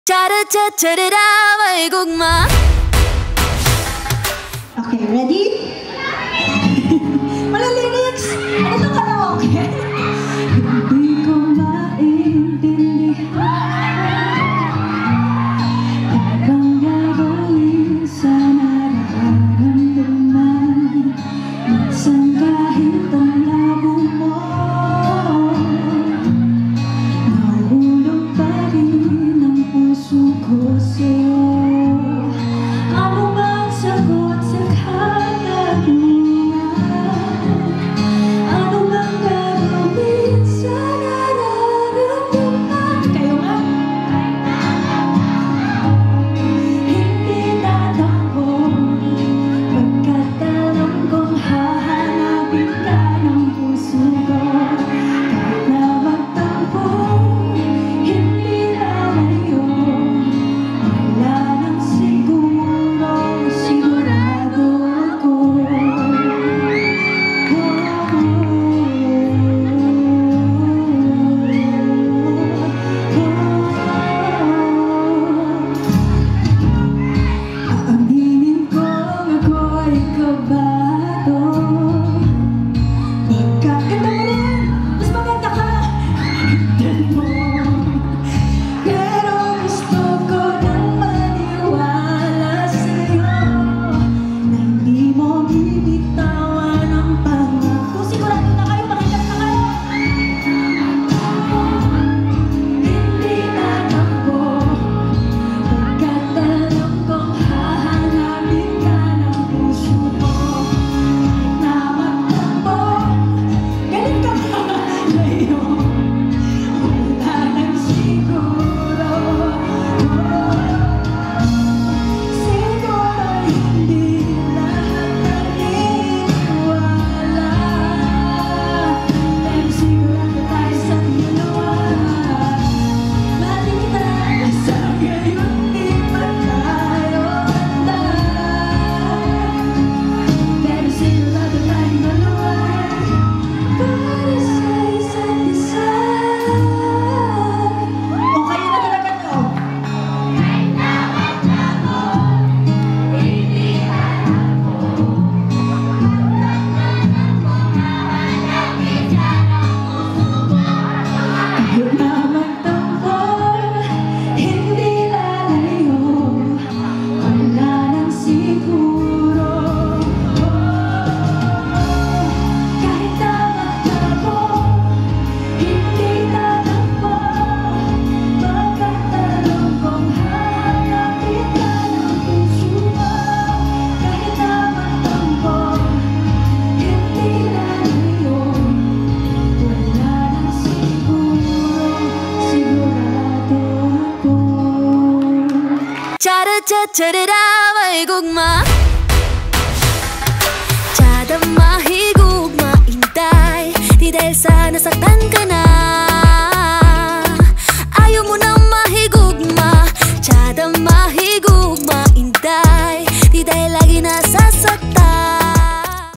Cha-ra-cha-cha-ra-ra, may gugma. Okay, ready? Wala lyrics! Ano itong karaoke? Hindi ko maintindihan habang gagawin sa nararamdaman. Minsan kahit ang labo mo, nahulog pa rin ang puso ko sa'yo. Ano bang sagot sa katanungan? Ano bang gagawin sa nararamdaman? Kayo nga? Hindi tatakbo pagkat alam kong hahanapin ka ng puso ko. Kahit na magtampo, hindi lalayo. Wala nang siguro, sigurado ako. Aaminin kong ako'y kabado. Pagkakanta mo rin, mas maganda ka. Tignan mo. Pero gusto ko nang maniwala sa'yo na hindi mo bibitawan ang pangako. Sigurado na kayo, makinig na kayo. Hindi tatakbo pagkat alam kong hahanapin ka ng puso ko. Kahit na magtampo, galit ka pa layo. Wala nang siguro. Siguro hindi lahat naniniwala. Pero sigurado tayo sa dalawa. Mahalin kita sa ngayon, di pa tayo handa. Pero sigurado tayong dalawa para sa isa't isa. O kayo na talaga to? Kahit na magtampo, hindi lalayo. Wala nang siguro. Kahit na magtampo, hindi tatakbo. Pagkat alam kong hahanapin ka ng puso mo. Kahit na magtampo, hindi lalayo. Wala nang siguro, sigurado ako. Cha-ra-cha-cha-ra-ra, may gugma. Tiyada mahigugma, intay. Di dahil sa nasaktan ka na.